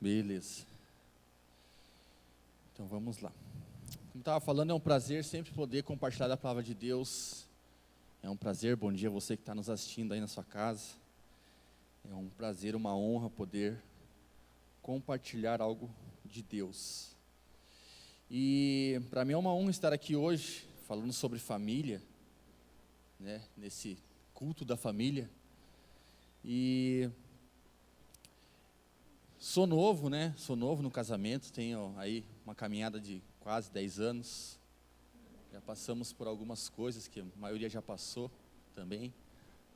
Beleza. Então vamos lá. Como estava falando, é um prazer sempre poder compartilhar a palavra de Deus. É um prazer, bom dia a você que está nos assistindo aí na sua casa. É um prazer, uma honra poder compartilhar algo de Deus. E para mim é uma honra estar aqui hoje, falando sobre família, né, nesse culto da família. E sou novo, né? Sou novo no casamento, tenho aí uma caminhada de quase 10 anos. Já passamos por algumas coisas que a maioria já passou também.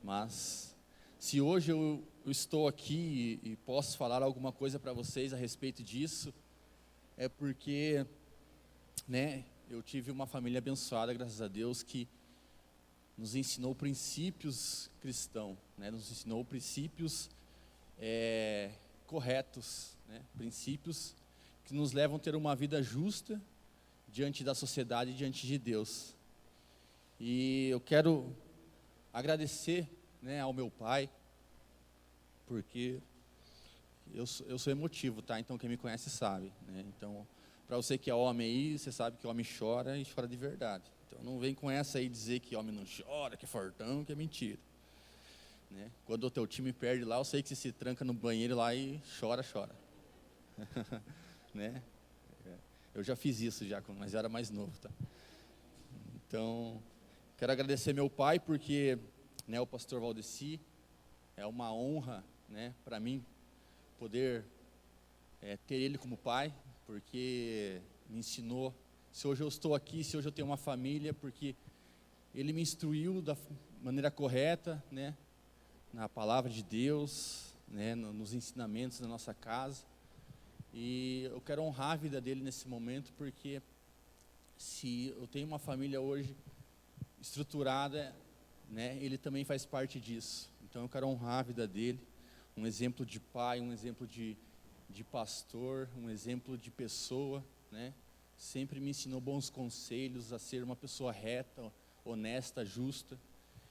Mas se hoje eu estou aqui e posso falar alguma coisa para vocês a respeito disso, é porque, né, eu tive uma família abençoada, graças a Deus, que nos ensinou princípios cristãos, né? Nos ensinou princípios corretos, né? Princípios que nos levam a ter uma vida justa diante da sociedade e diante de Deus. E eu quero agradecer, né, ao meu pai, porque eu sou emotivo, tá? Então quem me conhece sabe, né? Então, para você que é homem aí, você sabe que homem chora e chora de verdade. Então não vem com essa aí dizer que homem não chora, que é fortão, que é mentira. Né? Quando o teu time perde lá, eu sei que você se tranca no banheiro lá e chora. Né? Eu já fiz isso já, mas eu era mais novo, tá? Então, quero agradecer meu pai, porque, né, o pastor Valdeci, é uma honra, né, para mim poder ter ele como pai, porque me ensinou. Se hoje eu estou aqui, se hoje eu tenho uma família, porque ele me instruiu da maneira correta, né, na palavra de Deus, né, nos ensinamentos da nossa casa. E eu quero honrar a vida dele nesse momento, porque se eu tenho uma família hoje estruturada, né, ele também faz parte disso. Então eu quero honrar a vida dele, um exemplo de pai, um exemplo de pastor, um exemplo de pessoa, né? Sempre me ensinou bons conselhos, a ser uma pessoa reta, honesta, justa.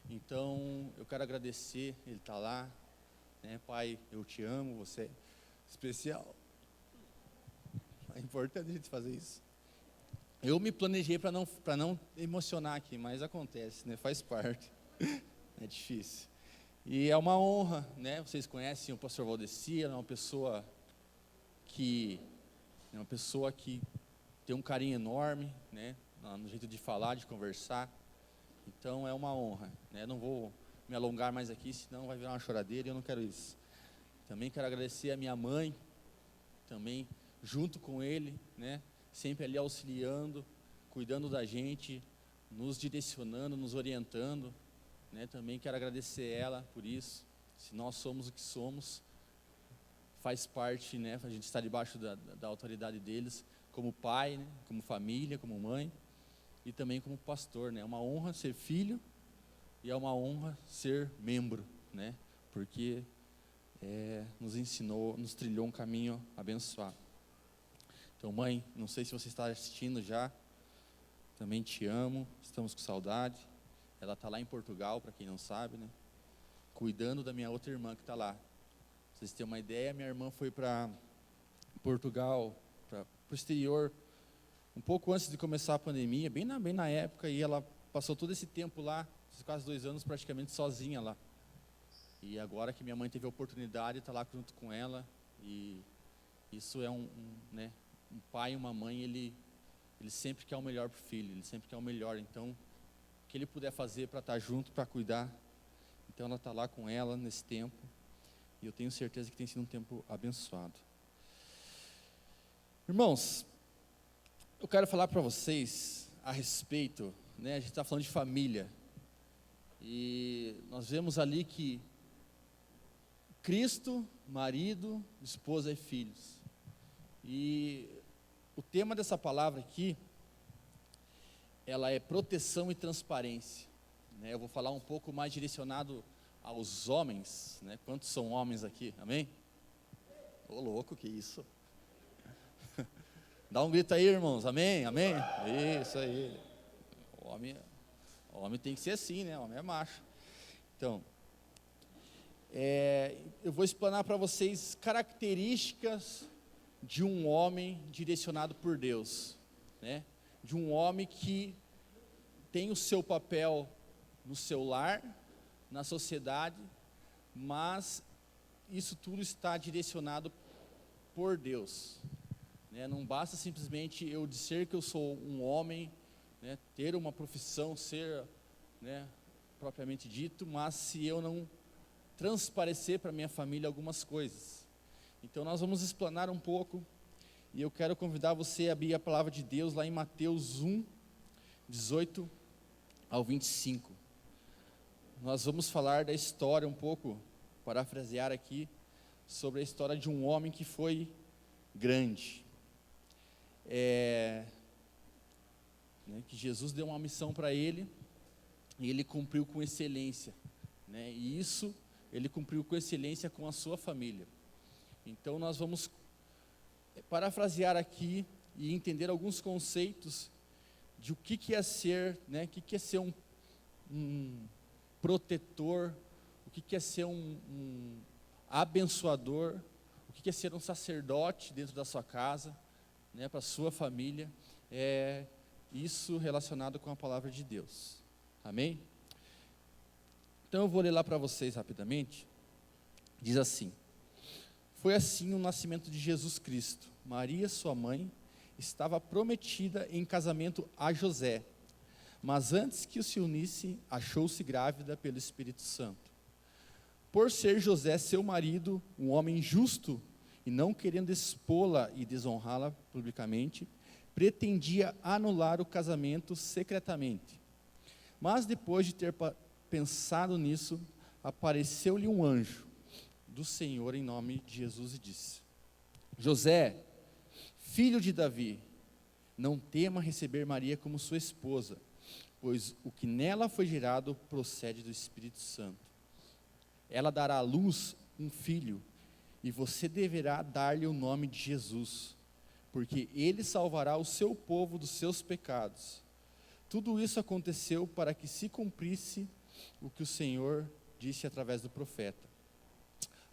Então eu quero agradecer, ele está lá, né? Pai, eu te amo, você é especial. É importante a gente fazer isso. Eu me planejei para não emocionar aqui, mas acontece, né? Faz parte. É difícil. E é uma honra, né? Vocês conhecem o pastor Valdeci, ele é uma pessoa que tem um carinho enorme, né? No jeito de falar, de conversar. Então é uma honra, né? Não vou me alongar mais aqui, senão vai virar uma choradeira e eu não quero isso. Também quero agradecer a minha mãe, também junto com ele, né? Sempre ali auxiliando, cuidando da gente, nos direcionando, nos orientando, né? Também quero agradecer ela por isso. Se nós somos o que somos, faz parte, né? A gente está debaixo da autoridade deles, como pai, né? Como família, como mãe, e também como pastor, né? É uma honra ser filho e é uma honra ser membro, né? Porque nos ensinou, nos trilhou um caminho abençoado. Então, mãe, não sei se você está assistindo já, também te amo, estamos com saudade. Ela está lá em Portugal, para quem não sabe, né? Cuidando da minha outra irmã que está lá. Pra vocês terem uma ideia, minha irmã foi para Portugal, para o exterior, um pouco antes de começar a pandemia, bem na época, e ela passou todo esse tempo lá, esses quase 2 anos, praticamente sozinha lá. E agora que minha mãe teve a oportunidade, está lá junto com ela, e isso é né, um pai e uma mãe, ele sempre quer o melhor para o filho, ele sempre quer o melhor. Então, o que ele puder fazer para estar junto, para cuidar, então ela está lá com ela nesse tempo, e eu tenho certeza que tem sido um tempo abençoado. Irmãos, eu quero falar para vocês a respeito, né, a gente está falando de família, e nós vemos ali que Cristo, marido, esposa e filhos. E o tema dessa palavra aqui, ela é proteção e transparência, né? Eu vou falar um pouco mais direcionado aos homens, né? Quantos são homens aqui? Amém? Ô louco, que isso? Dá um grito aí, irmãos. Amém? Amém? Isso aí. O homem tem que ser assim, né? O homem é macho. Então, eu vou explanar para vocês características de um homem direcionado por Deus, né? De um homem que tem o seu papel no seu lar, na sociedade, mas isso tudo está direcionado por Deus, né? Não basta simplesmente eu dizer que eu sou um homem, né? Ter uma profissão, ser, né, propriamente dito, mas se eu não transparecer para minha família algumas coisas. Então nós vamos explanar um pouco, e eu quero convidar você a abrir a palavra de Deus lá em Mateus 1, 18 ao 25. Nós vamos falar da história um pouco, parafrasear aqui, sobre a história de um homem que foi grande. Né, que Jesus deu uma missão para ele, e ele cumpriu com excelência, né, e isso ele cumpriu com excelência com a sua família. Então nós vamos parafrasear aqui e entender alguns conceitos de o que é ser, né, o que é ser um protetor, o que é ser um abençoador, o que é ser um sacerdote dentro da sua casa, né, para a sua família, isso relacionado com a palavra de Deus. Amém? Então eu vou ler lá para vocês rapidamente. Diz assim: foi assim o nascimento de Jesus Cristo. Maria, sua mãe, estava prometida em casamento a José, mas antes que se unisse, achou-se grávida pelo Espírito Santo. Por ser José seu marido, um homem justo, e não querendo expô-la e desonrá-la publicamente, pretendia anular o casamento secretamente. Mas depois de ter pensado nisso, apareceu-lhe um anjo do Senhor em nome de Jesus e disse: José, filho de Davi, não tema receber Maria como sua esposa, pois o que nela foi gerado procede do Espírito Santo. Ela dará à luz um filho, e você deverá dar-lhe o nome de Jesus, porque ele salvará o seu povo dos seus pecados. Tudo isso aconteceu para que se cumprisse o que o Senhor disse através do profeta: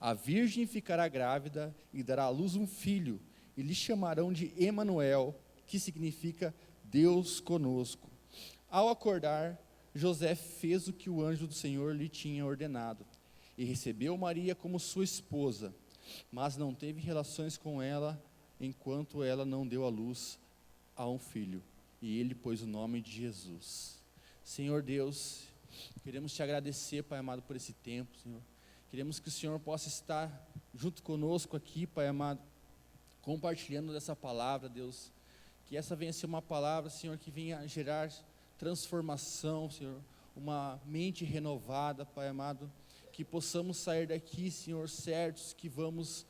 a virgem ficará grávida e dará à luz um filho, e lhe chamarão de Emanuel, que significa Deus conosco. Ao acordar, José fez o que o anjo do Senhor lhe tinha ordenado, e recebeu Maria como sua esposa, mas não teve relações com ela, enquanto ela não deu à luz a um filho, e ele pôs o nome de Jesus. Senhor Deus, queremos te agradecer, Pai amado, por esse tempo, Senhor. Queremos que o Senhor possa estar junto conosco aqui, Pai amado, compartilhando dessa palavra, Deus. Que essa venha ser uma palavra, Senhor, que venha gerar transformação, Senhor, uma mente renovada, Pai amado. Que possamos sair daqui, Senhor, certos que vamos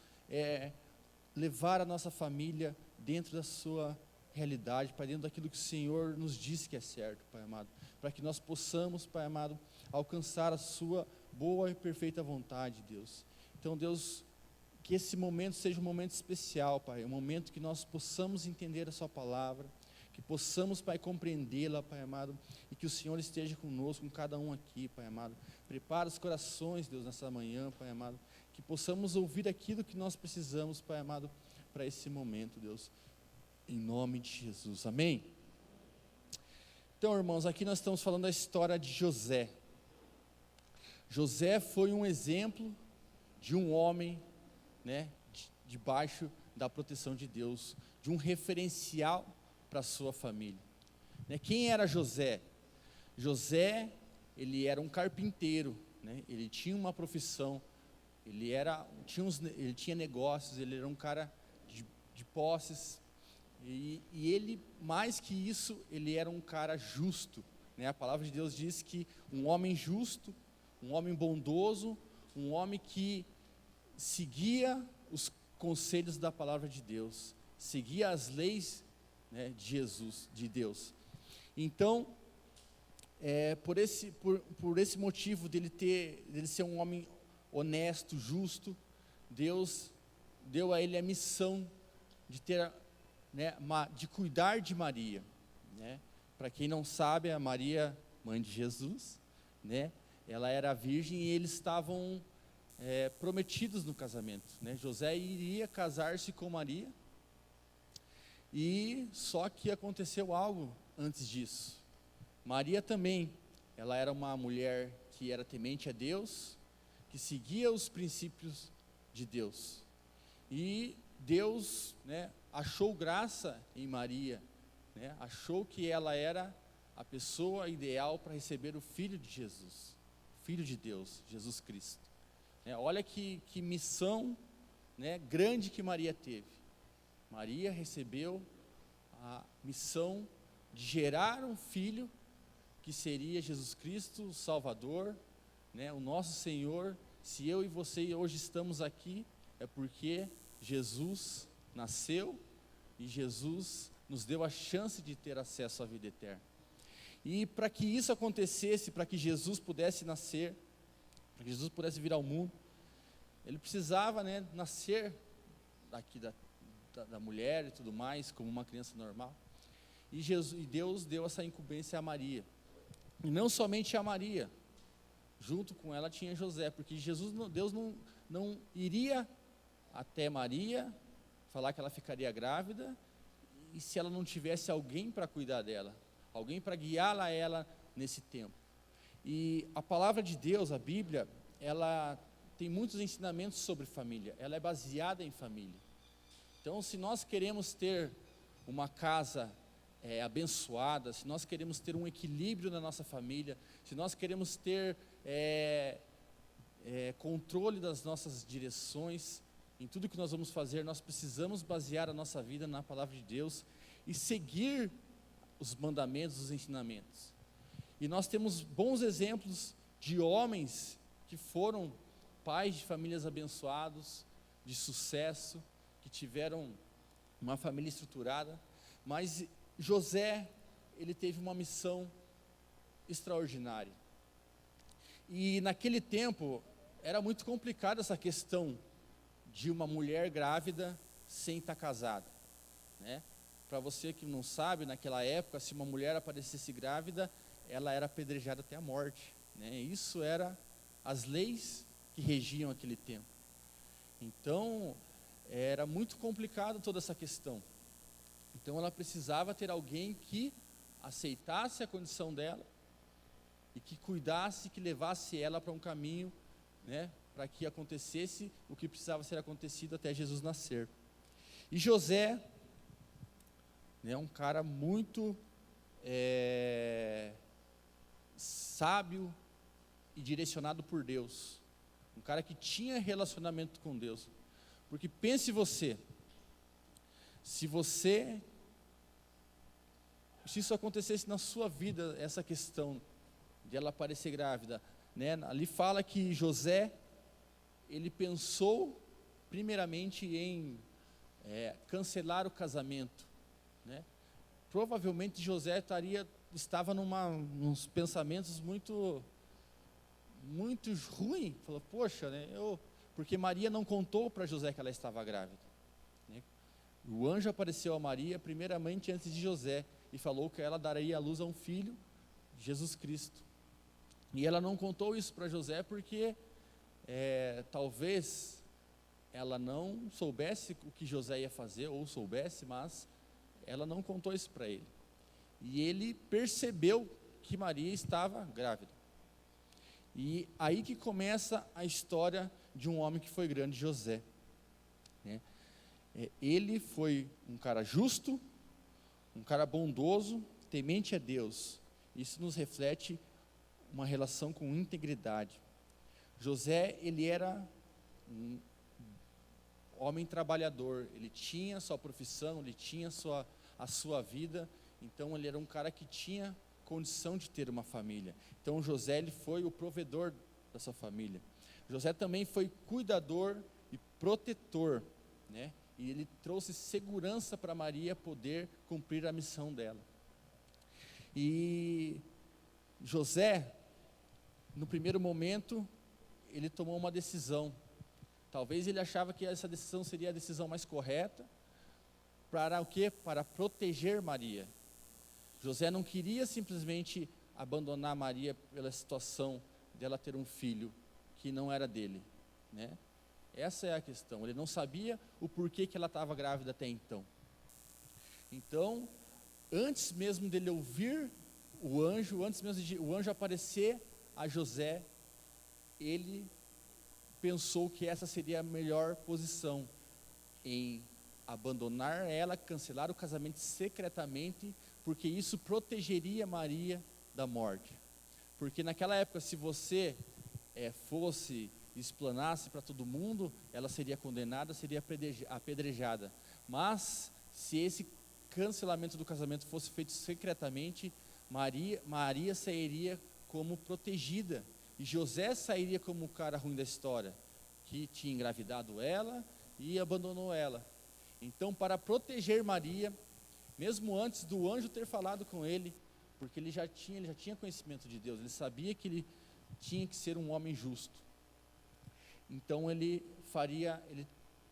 levar a nossa família dentro da sua realidade, para dentro daquilo que o Senhor nos disse que é certo, Pai amado. Para que nós possamos, Pai amado, alcançar a sua boa e perfeita vontade, Deus. Então, Deus, que esse momento seja um momento especial, Pai, um momento que nós possamos entender a sua palavra, que possamos, Pai, compreendê-la, Pai amado, e que o Senhor esteja conosco, com cada um aqui, Pai amado. Prepara os corações, Deus, nessa manhã, Pai amado, que possamos ouvir aquilo que nós precisamos, Pai amado, para esse momento, Deus, em nome de Jesus, amém? Então, irmãos, aqui nós estamos falando da história de José. José foi um exemplo de um homem, né, debaixo da proteção de Deus, de um referencial para a sua família. Né? Quem era José? José, ele era um carpinteiro, né? Ele tinha uma profissão, ele tinha negócios, ele era um cara de posses, e ele, mais que isso, ele era um cara justo, né? A palavra de Deus diz que um homem justo, um homem bondoso, um homem que seguia os conselhos da palavra de Deus, seguia as leis, né, de Jesus, de Deus. Então, por esse motivo dele ser um homem honesto, justo, Deus deu a ele a missão de ter, né, de cuidar de Maria, né? Para quem não sabe, a Maria, mãe de Jesus, né, ela era virgem e eles estavam prometidos no casamento, né? José iria casar-se com Maria, E só que aconteceu algo antes disso. Maria também, ela era uma mulher que era temente a Deus, que seguia os princípios de Deus. E Deus, né, achou graça em Maria, né, achou que ela era a pessoa ideal para receber o Filho de Jesus, Filho de Deus, Jesus Cristo. Olha que missão, né, grande que Maria teve. Maria recebeu a missão de gerar um filho que seria Jesus Cristo, o Salvador, né, o nosso Senhor. Se eu e você hoje estamos aqui, é porque Jesus nasceu e Jesus nos deu a chance de ter acesso à vida eterna. E para que isso acontecesse, para que Jesus pudesse nascer, para que Jesus pudesse vir ao mundo, ele precisava, né, nascer daqui da mulher e tudo mais, como uma criança normal. E Deus deu essa incumbência a Maria. E não somente a Maria, junto com ela tinha José, porque Deus não iria até Maria falar que ela ficaria grávida, e se ela não tivesse alguém para cuidar dela, alguém para guiá-la a ela nesse tempo. E a palavra de Deus, a Bíblia, ela tem muitos ensinamentos sobre família, ela é baseada em família. Então, se nós queremos ter uma casa abençoada, se nós queremos ter um equilíbrio na nossa família, se nós queremos ter controle das nossas direções, em tudo que nós vamos fazer, nós precisamos basear a nossa vida na palavra de Deus e seguir os mandamentos, os ensinamentos. E nós temos bons exemplos de homens que foram pais de famílias abençoados, de sucesso, que tiveram uma família estruturada, mas José, ele teve uma missão extraordinária. E naquele tempo, era muito complicada essa questão de uma mulher grávida sem estar casada, né? Para você que não sabe, naquela época, se uma mulher aparecesse grávida, ela era apedrejada até a morte, né? Isso era as leis que regiam aquele tempo. Então, era muito complicado toda essa questão. Então, ela precisava ter alguém que aceitasse a condição dela e que cuidasse, que levasse ela para um caminho, né, para que acontecesse o que precisava ser acontecido até Jesus nascer. E José, né, um cara muito sábio e direcionado por Deus, um cara que tinha relacionamento com Deus, porque pense você, se isso acontecesse na sua vida, essa questão de ela aparecer grávida, né, ali fala que José, ele pensou primeiramente em cancelar o casamento, né? Provavelmente José estava nos pensamentos muito ruim. Falou, poxa, né, porque Maria não contou para José que ela estava grávida, né? O anjo apareceu a Maria primeiramente antes de José e falou que ela daria à luz a um filho, Jesus Cristo. E ela não contou isso para José porque talvez ela não soubesse o que José ia fazer, ou soubesse, mas ela não contou isso para ele. E ele percebeu que Maria estava grávida. E aí que começa a história de um homem que foi grande, José, né? Ele foi um cara justo, um cara bondoso, temente a Deus. Isso nos reflete uma relação com integridade. José, ele era um homem trabalhador, ele tinha sua profissão, ele tinha a sua vida, então ele era um cara que tinha condição de ter uma família. Então José, ele foi o provedor da sua família. José também foi cuidador e protetor, né? E ele trouxe segurança para Maria poder cumprir a missão dela. E José, no primeiro momento, ele tomou uma decisão. Talvez ele achava que essa decisão seria a decisão mais correta. Para o quê? Para proteger Maria. José não queria simplesmente abandonar Maria pela situação dela ter um filho que não era dele, né? Essa é a questão. Ele não sabia o porquê que ela estava grávida até então. Então, antes mesmo dele ouvir o anjo, antes mesmo de o anjo aparecer a José, ele pensou que essa seria a melhor posição, em abandonar ela, cancelar o casamento secretamente, porque isso protegeria Maria da morte. Porque naquela época, se você fosse explanasse para todo mundo, ela seria condenada, seria apedrejada. Mas se esse cancelamento do casamento fosse feito secretamente, Maria sairia como protegida, e José sairia como o cara ruim da história, que tinha engravidado ela e abandonou ela. Então, para proteger Maria, mesmo antes do anjo ter falado com ele, porque ele já tinha conhecimento de Deus, ele sabia que ele tinha que ser um homem justo. Então ele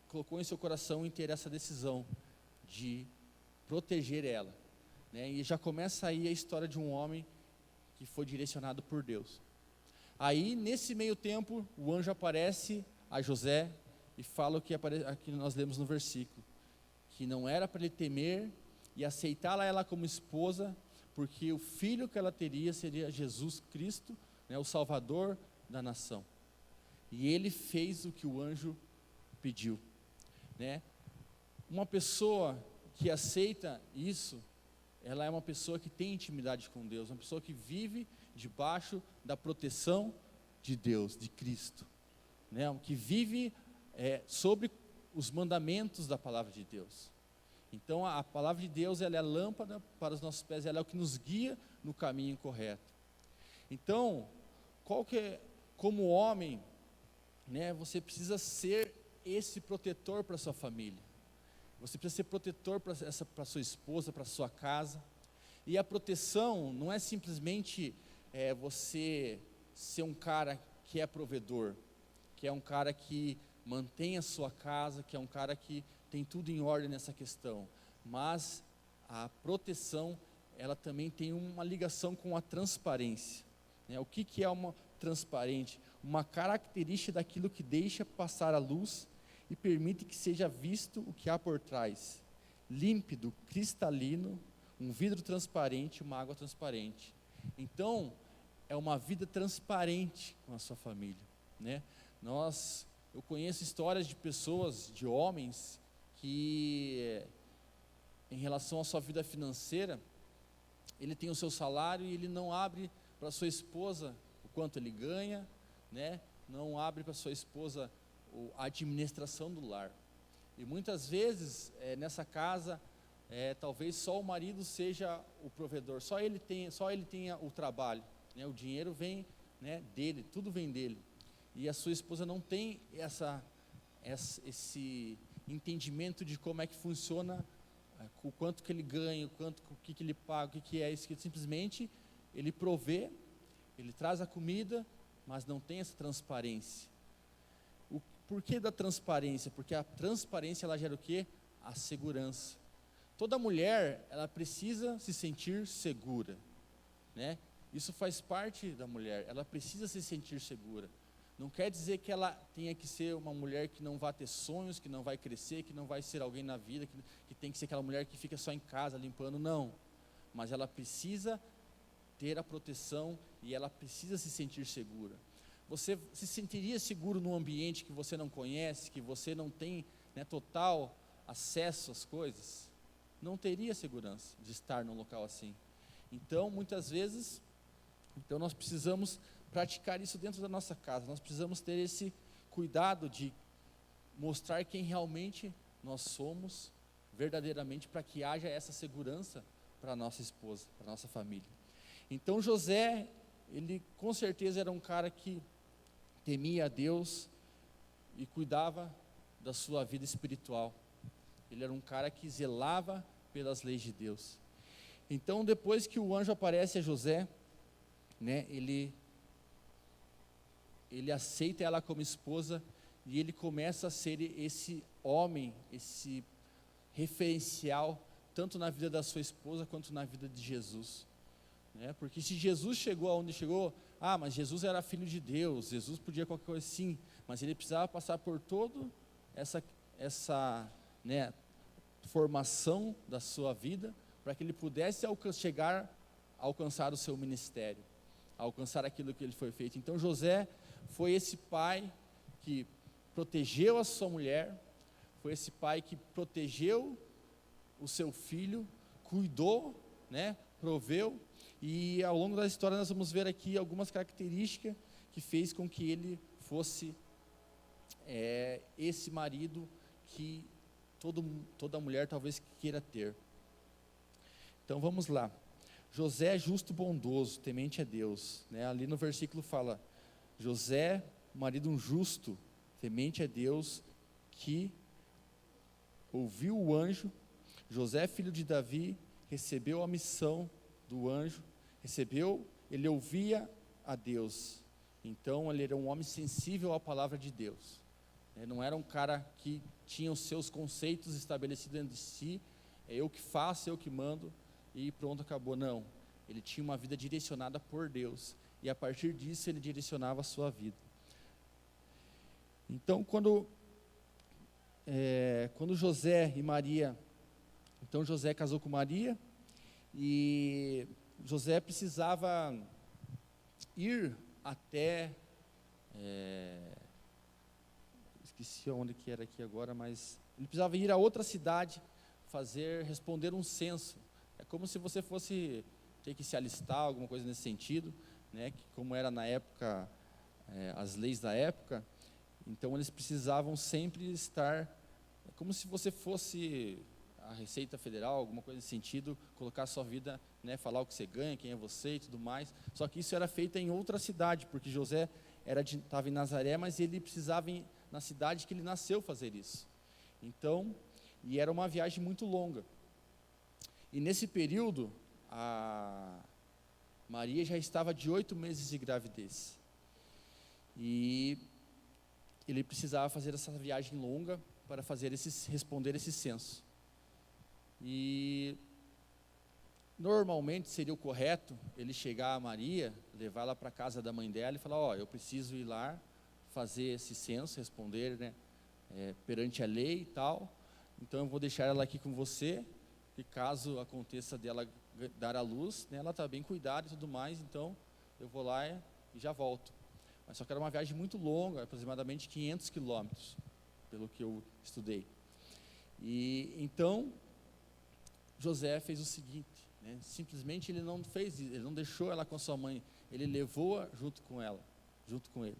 colocou em seu coração em ter essa decisão de proteger ela, né? E já começa aí a história de um homem que foi direcionado por Deus. Aí, nesse meio tempo, o anjo aparece a José e fala o que aqui nós lemos no versículo, que não era para ele temer e aceitá-la ela como esposa, porque o filho que ela teria seria Jesus Cristo, né, o Salvador da nação. E ele fez o que o anjo pediu, né? Uma pessoa que aceita isso, ela é uma pessoa que tem intimidade com Deus, uma pessoa que vive debaixo da proteção de Deus, de Cristo, né? Que vive sobre os mandamentos da palavra de Deus. Então a palavra de Deus, ela é lâmpada para os nossos pés, ela é o que nos guia no caminho correto. Então, como homem, né, você precisa ser esse protetor para sua família. Você precisa ser protetor para sua esposa, para sua casa. E a proteção não é simplesmente você ser um cara que é provedor, que é um cara que mantém a sua casa, que é um cara que tem tudo em ordem nessa questão. Mas a proteção, ela também tem uma ligação com a transparência, né? O que é uma transparente? Uma característica daquilo que deixa passar a luz e permite que seja visto o que há por trás. Límpido, cristalino, um vidro transparente, uma água transparente. Então, é uma vida transparente com a sua família, né? Eu conheço histórias de pessoas, de homens, que em relação à sua vida financeira, ele tem o seu salário e ele não abre para sua esposa o quanto ele ganha, né? Não abre para sua esposa a administração do lar. E muitas vezes nessa casa, talvez só o marido seja o provedor, só ele tenha o trabalho, né? O dinheiro vem, né, dele, tudo vem dele. E a sua esposa não tem esse entendimento de como é que funciona, o quanto que ele ganha, o que ele paga, o que é isso, que simplesmente ele provê, ele traz a comida, mas não tem essa transparência. O porquê da transparência? Porque a transparência, ela gera o quê? A segurança. Toda mulher, ela precisa se sentir segura, né? Isso faz parte da mulher, ela precisa se sentir segura. Não quer dizer que ela tenha que ser uma mulher que não vai ter sonhos, que não vai crescer, que não vai ser alguém na vida, que tem que ser aquela mulher que fica só em casa limpando, não. Mas ela precisa ter a proteção e ela precisa se sentir segura. Você se sentiria seguro num ambiente que você não conhece, que você não tem, né, total acesso às coisas? Não teria segurança de estar num local assim. Então, muitas vezes, nós precisamos praticar isso dentro da nossa casa. Nós precisamos ter esse cuidado de mostrar quem realmente nós somos verdadeiramente, para que haja essa segurança para a nossa esposa, para a nossa família. Então José, ele com certeza era um cara que temia a Deus e cuidava da sua vida espiritual. Ele era um cara que zelava pelas leis de Deus. Então, depois que o anjo aparece a José, né, ele aceita ela como esposa e ele começa a ser esse homem, esse referencial, tanto na vida da sua esposa quanto na vida de Jesus, né? Porque se Jesus chegou aonde chegou, mas Jesus era filho de Deus, Jesus podia qualquer coisa, sim, mas ele precisava passar por todo né, formação da sua vida, para que ele pudesse chegar a alcançar o seu ministério, a alcançar aquilo que ele foi feito. Então José foi esse pai que protegeu a sua mulher, foi esse pai que protegeu o seu filho, cuidou, né, proveu, e ao longo da história nós vamos ver aqui algumas características que fez com que ele fosse esse marido que toda mulher talvez queira ter. Então vamos lá. José é justo, bondoso, temente a Deus, né? Ali no versículo fala, José, marido um justo, temente a Deus, que ouviu o anjo. José, filho de Davi, recebeu a missão do anjo, ele ouvia a Deus, então ele era um homem sensível à palavra de Deus, não era um cara que tinha os seus conceitos estabelecidos dentro de si, eu que faço, eu que mando, e pronto, acabou. Não, ele tinha uma vida direcionada por Deus, e a partir disso ele direcionava a sua vida. Então quando José e Maria, então José casou com Maria, e José precisava ir até, esqueci onde que era aqui agora, mas ele precisava ir a outra cidade, responder um censo. É como se você fosse ter que se alistar, alguma coisa nesse sentido, né? Que como era na época, as leis da época, então eles precisavam sempre estar, como se você fosse a Receita Federal, alguma coisa nesse sentido, colocar a sua vida, né, falar o que você ganha, quem é você e tudo mais. Só que isso era feito em outra cidade, porque José estava em Nazaré, mas ele precisava ir na cidade que ele nasceu fazer isso. Então, e era uma viagem muito longa. E nesse período, a Maria já estava de 8 meses de gravidez. E ele precisava fazer essa viagem longa para responder esse censo. E normalmente seria o correto ele chegar a Maria, levar ela para a casa da mãe dela e falar, eu preciso ir lá fazer esse censo, responder, né, perante a lei e tal, então eu vou deixar ela aqui com você, e caso aconteça dela dar à luz, né, ela está bem cuidada e tudo mais, então eu vou lá e já volto. Mas só que era uma viagem muito longa, aproximadamente 500 quilômetros, pelo que eu estudei. E então José fez o seguinte, né, simplesmente ele não deixou ela com a sua mãe, ele levou-a junto com ele.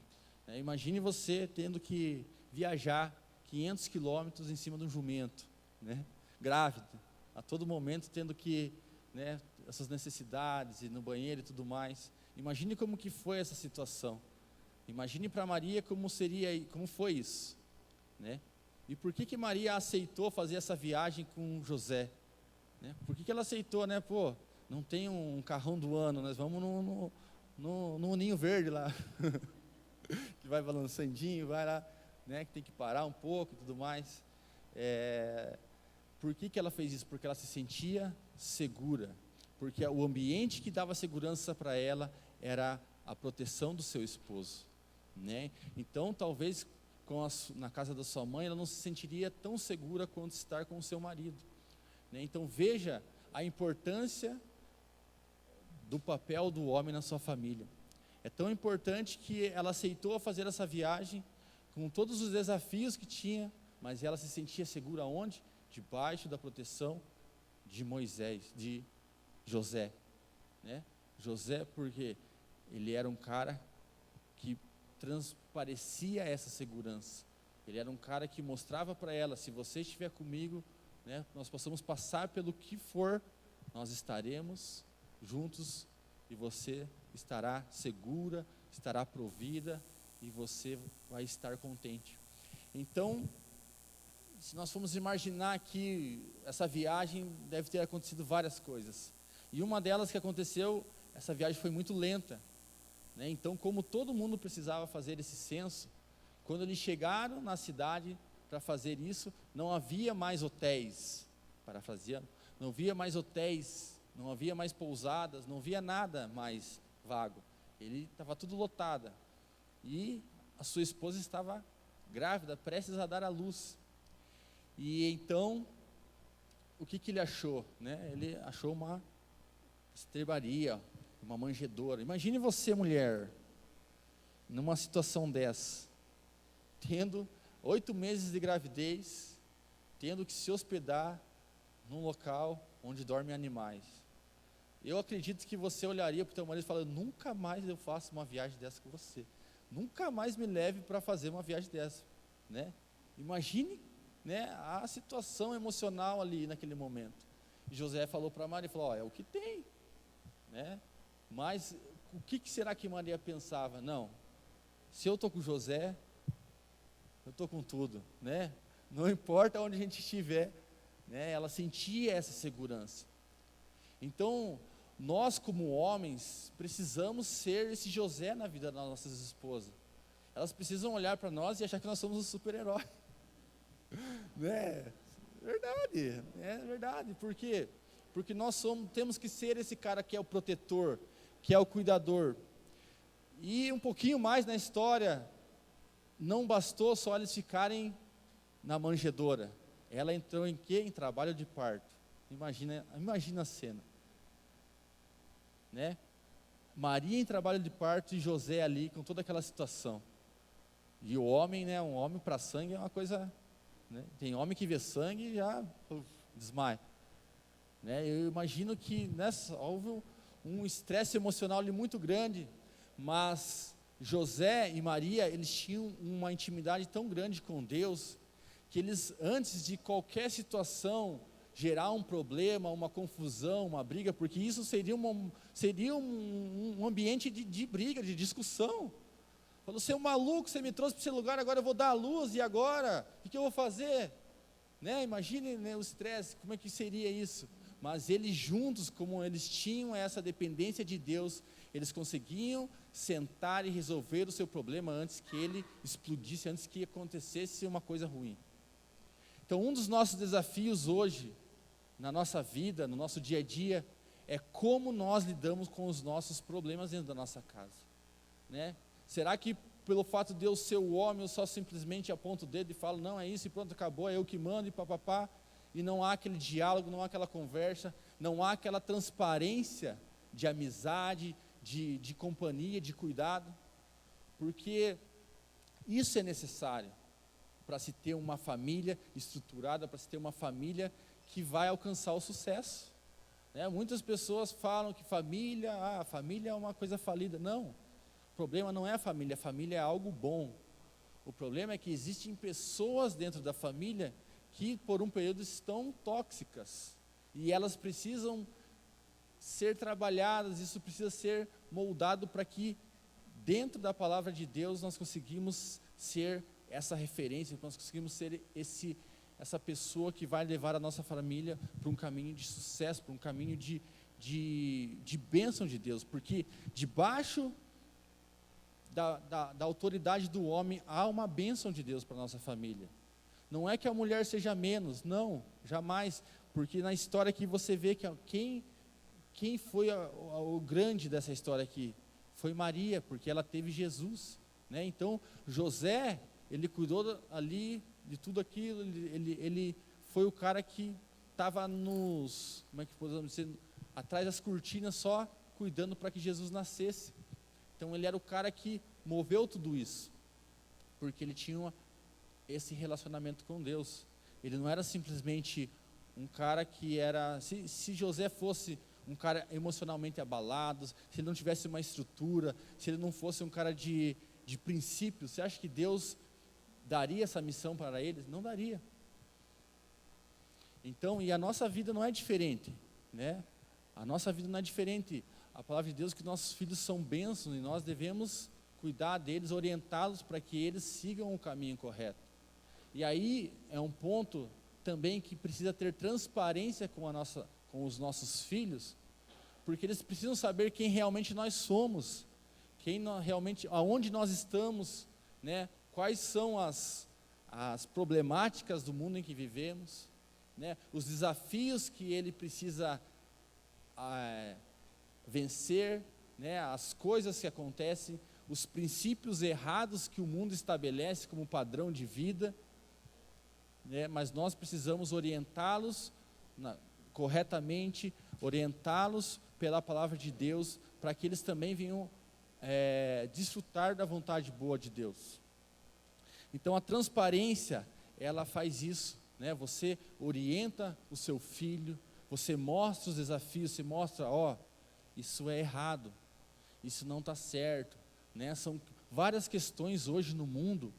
Imagine você tendo que viajar 500 quilômetros em cima de um jumento, né, grávida, a todo momento tendo que, né, essas necessidades, ir no banheiro e tudo mais. Imagine como que foi essa situação. Imagine para Maria como foi isso, né? E por que Maria aceitou fazer essa viagem com José? Né? Por que ela aceitou, né? Não tem um carrão do ano, nós vamos no ninho verde lá, que vai balançandinho, vai lá, né? Que tem que parar um pouco e tudo mais. Por que ela fez isso? Porque ela se sentia segura, porque o ambiente que dava segurança para ela era a proteção do seu esposo, né? Então talvez na casa da sua mãe ela não se sentiria tão segura quanto estar com o seu marido, né? Então veja a importância do papel do homem na sua família. É tão importante que ela aceitou fazer essa viagem com todos os desafios que tinha, mas ela se sentia segura onde? Debaixo da proteção de José, né? José, porque ele era um cara que transparecia essa segurança. Ele era um cara que mostrava para ela, se você estiver comigo, né, nós possamos passar pelo que for, nós estaremos juntos e você estará segura, estará provida e você vai estar contente. Então, se nós formos imaginar que essa viagem deve ter acontecido várias coisas. E uma delas que aconteceu, essa viagem foi muito lenta, né? Então, como todo mundo precisava fazer esse censo, quando eles chegaram na cidade para fazer isso, não havia mais hotéis, parafraseando, não havia mais hotéis, não havia mais pousadas, não havia nada mais vago. Ele estava tudo lotada. E a sua esposa estava grávida, prestes a dar à luz. E então, o que ele achou? Né? Ele achou uma estrebaria, uma manjedoura. Imagine você, mulher, numa situação dessa, tendo 8 meses de gravidez, tendo que se hospedar num local onde dormem animais. Eu acredito que você olharia para o teu marido e falaria: nunca mais eu faço uma viagem dessa com você. Nunca mais me leve para fazer uma viagem dessa. Né? Imagine, né, a situação emocional ali naquele momento. E José falou para Maria, falou: é o que tem. Né? Mas o que será que Maria pensava? Não, se eu estou com José, eu estou com tudo. Né? Não importa onde a gente estiver. Né? Ela sentia essa segurança. Então, nós como homens, precisamos ser esse José na vida das nossas esposas. Elas precisam olhar para nós e achar que nós somos um super-herói. Né? Verdade, é verdade. Por quê? Porque nós temos que ser esse cara que é o protetor, que é o cuidador. E um pouquinho mais na história, não bastou só eles ficarem na manjedoura. Ela entrou em quê? Em trabalho de parto. Imagina a cena. Né? Maria em trabalho de parto e José ali com toda aquela situação. E o homem, né, um homem para sangue é uma coisa, né, tem homem que vê sangue e já desmaia. Né? Eu imagino que houve um estresse emocional ali muito grande, mas José e Maria, eles tinham uma intimidade tão grande com Deus, que eles, antes de qualquer situação gerar um problema, uma confusão, uma briga, porque isso seria um ambiente de briga, de discussão. Falou: você é um maluco, você me trouxe para esse lugar, agora eu vou dar a luz, e agora? O que eu vou fazer? Né? Imagine, né, o estresse, como é que seria isso? Mas eles juntos, como eles tinham essa dependência de Deus, eles conseguiam sentar e resolver o seu problema antes que ele explodisse, antes que acontecesse uma coisa ruim. Então, um dos nossos desafios hoje, na nossa vida, no nosso dia a dia, é como nós lidamos com os nossos problemas dentro da nossa casa. Né? Será que pelo fato de eu ser o homem, eu só simplesmente aponto o dedo e falo: não, é isso e pronto, acabou, é eu que mando e papapá, e não há aquele diálogo, não há aquela conversa, não há aquela transparência de amizade, de companhia, de cuidado? Porque isso é necessário para se ter uma família estruturada, para se ter uma família que vai alcançar o sucesso. Né? Muitas pessoas falam que família é uma coisa falida. Não, o problema não é a família é algo bom. O problema é que existem pessoas dentro da família que por um período estão tóxicas, e elas precisam ser trabalhadas, isso precisa ser moldado para que dentro da palavra de Deus nós conseguimos ser essa referência, nós conseguimos ser essa pessoa que vai levar a nossa família para um caminho de sucesso, para um caminho de bênção de Deus, porque debaixo da autoridade do homem há uma bênção de Deus para a nossa família. Não é que a mulher seja menos, não, jamais, porque na história aqui você vê que quem foi o grande dessa história aqui? Foi Maria, porque ela teve Jesus. Né? Então, José, ele cuidou ali de tudo aquilo, ele foi o cara que estava como é que podemos dizer, atrás das cortinas só cuidando para que Jesus nascesse. Então ele era o cara que moveu tudo isso, porque ele tinha esse relacionamento com Deus. Ele não era simplesmente um cara que era, se José fosse um cara emocionalmente abalado, se ele não tivesse uma estrutura, se ele não fosse um cara de princípios, você acha que Deus daria essa missão para eles? Não daria. Então, e a nossa vida não é diferente, né? A nossa vida não é diferente. A palavra de Deus é que nossos filhos são bênçãos e nós devemos cuidar deles, orientá-los para que eles sigam o caminho correto. E aí é um ponto também que precisa ter transparência com os nossos filhos, porque eles precisam saber quem realmente nós somos, aonde nós estamos, né? Quais são as problemáticas do mundo em que vivemos, né? Os desafios que ele precisa vencer, né? As coisas que acontecem, os princípios errados que o mundo estabelece como padrão de vida, né? Mas nós precisamos orientá-los corretamente, orientá-los pela palavra de Deus, para que eles também venham desfrutar da vontade boa de Deus. Então a transparência, ela faz isso, né? Você orienta o seu filho, você mostra os desafios, você mostra, isso é errado, isso não está certo, né? São várias questões hoje no mundo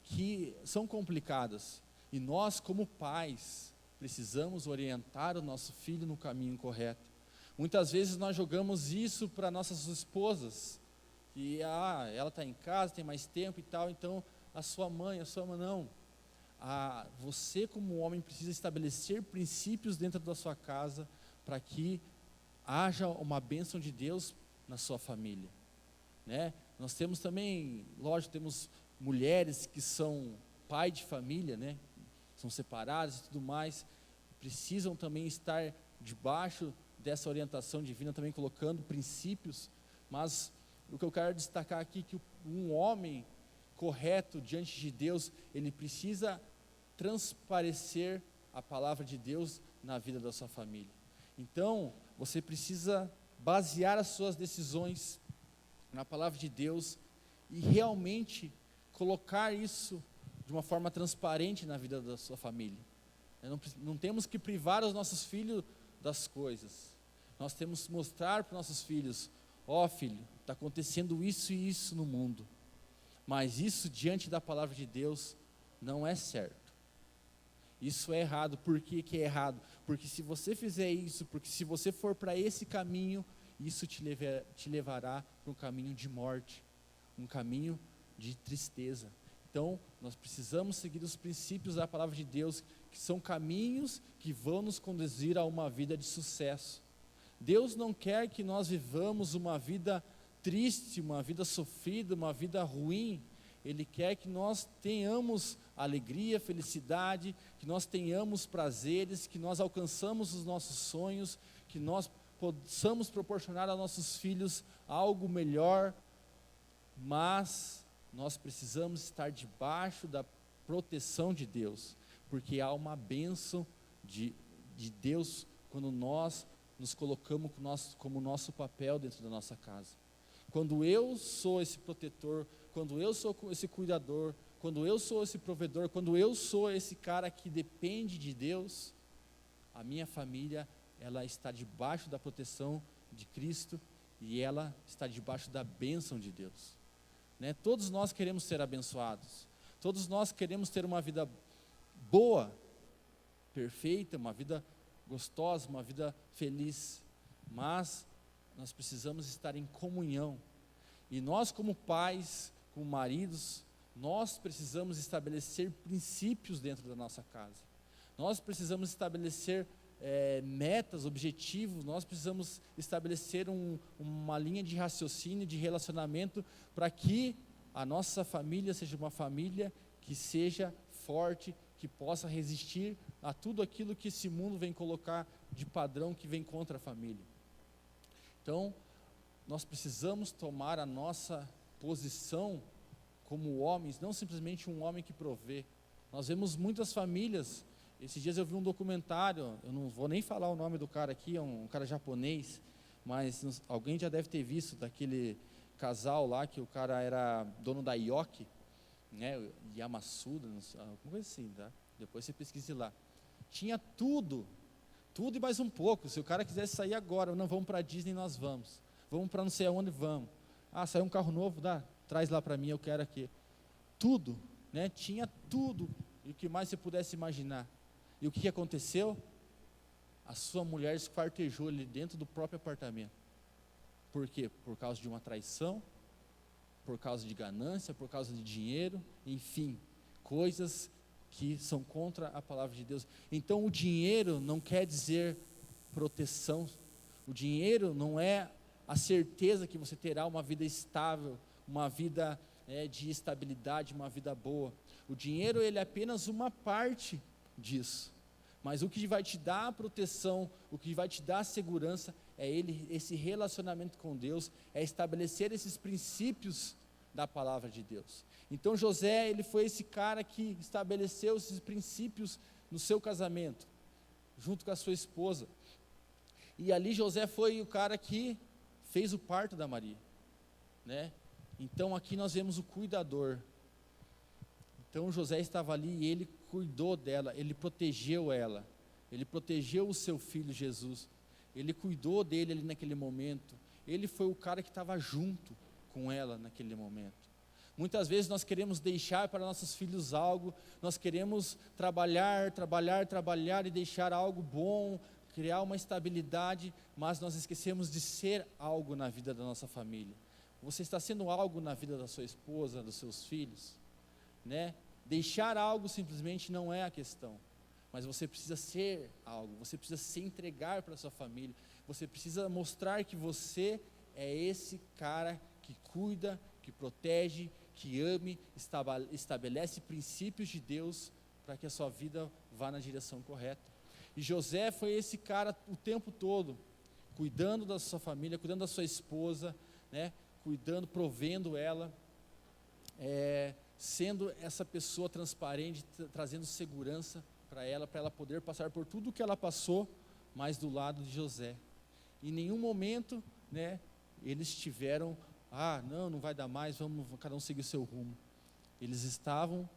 que são complicadas, e nós como pais precisamos orientar o nosso filho no caminho correto. Muitas vezes nós jogamos isso para nossas esposas, e ela está em casa, tem mais tempo e tal, então a sua mãe não. Você como homem precisa estabelecer princípios dentro da sua casa, para que haja uma bênção de Deus na sua família, né? Nós temos também, lógico, temos mulheres que são pai de família, né? São separadas e tudo mais, precisam também estar debaixo dessa orientação divina, também colocando princípios. Mas o que eu quero destacar aqui é que um homem correto diante de Deus, ele precisa transparecer a palavra de Deus na vida da sua família. Então, você precisa basear as suas decisões na palavra de Deus e realmente colocar isso de uma forma transparente na vida da sua família. Não temos que privar os nossos filhos das coisas. Nós temos que mostrar para os nossos filhos: filho, está acontecendo isso e isso no mundo, mas isso diante da palavra de Deus não é certo. Isso é errado. Por que é errado? Porque se você fizer isso, porque se você for para esse caminho, isso te levará para um caminho de morte, um caminho de tristeza. Então, nós precisamos seguir os princípios da palavra de Deus, que são caminhos que vão nos conduzir a uma vida de sucesso. Deus não quer que nós vivamos uma vida triste, uma vida sofrida, uma vida ruim. Ele quer que nós tenhamos alegria, felicidade, que nós tenhamos prazeres, que nós alcançamos os nossos sonhos, que nós possamos proporcionar aos nossos filhos algo melhor, mas nós precisamos estar debaixo da proteção de Deus, porque há uma bênção de Deus quando nós nos colocamos como nosso papel dentro da nossa casa. Quando eu sou esse protetor, quando eu sou esse cuidador, quando eu sou esse provedor, quando eu sou esse cara que depende de Deus, a minha família, ela está debaixo da proteção de Cristo, e ela está debaixo da bênção de Deus, né? Todos nós queremos ser abençoados, todos nós queremos ter uma vida boa, perfeita, uma vida gostosa, uma vida feliz, mas nós precisamos estar em comunhão, e nós como pais, como maridos, nós precisamos estabelecer princípios dentro da nossa casa, nós precisamos estabelecer metas, objetivos, nós precisamos estabelecer uma linha de raciocínio, de relacionamento, para que a nossa família seja uma família que seja forte, que possa resistir a tudo aquilo que esse mundo vem colocar de padrão, que vem contra a família. Então, nós precisamos tomar a nossa posição como homens, não simplesmente um homem que provê. Nós vemos muitas famílias. Esses dias eu vi um documentário, eu não vou nem falar o nome do cara aqui, é um cara japonês, mas alguém já deve ter visto, daquele casal lá, que o cara era dono da Yoki, né, Yamasuda, alguma coisa assim, tá? Depois você pesquise lá. Tinha tudo e mais um pouco. Se o cara quisesse sair agora, não, vamos para a Disney, nós vamos para não sei aonde, vamos. Saiu um carro novo, traz lá para mim, eu quero aqui. Tudo, né? Tinha tudo, e o que mais você pudesse imaginar. E o que aconteceu? A sua mulher esquartejou ali dentro do próprio apartamento. Por quê? Por causa de uma traição, por causa de ganância, por causa de dinheiro, enfim, coisas que são contra a palavra de Deus. Então o dinheiro não quer dizer proteção, o dinheiro não é a certeza que você terá uma vida estável, uma vida de estabilidade, uma vida boa. O dinheiro, ele é apenas uma parte disso, mas o que vai te dar a proteção, o que vai te dar a segurança, é esse relacionamento com Deus, é estabelecer esses princípios da palavra de Deus. Então José, ele foi esse cara que estabeleceu esses princípios no seu casamento. junto com a sua esposa. E ali José foi o cara que fez o parto da Maria, né? Então aqui nós vemos o cuidador. Então José estava ali e ele cuidou dela, ele protegeu ela, ele protegeu o seu filho Jesus, ele cuidou dele ali naquele momento, ele foi o cara que estava junto com ela naquele momento. Muitas vezes nós queremos deixar para nossos filhos algo, nós queremos trabalhar e deixar algo bom, criar uma estabilidade, mas nós esquecemos de ser algo na vida da nossa família. Você está sendo algo na vida da sua esposa, dos seus filhos, né? Deixar algo simplesmente não é a questão, mas você precisa ser algo, você precisa se entregar para a sua família, você precisa mostrar que você é esse cara que cuida, que protege, que ame, estabelece princípios de Deus para que a sua vida vá na direção correta. E José foi esse cara o tempo todo, cuidando da sua família, cuidando da sua esposa, né? Cuidando, provendo ela, sendo essa pessoa transparente, trazendo segurança para ela poder passar por tudo que ela passou, mas do lado de José. Em nenhum momento, né, eles tiveram, não vai dar mais, vamos cada um seguir o seu rumo. Eles estavam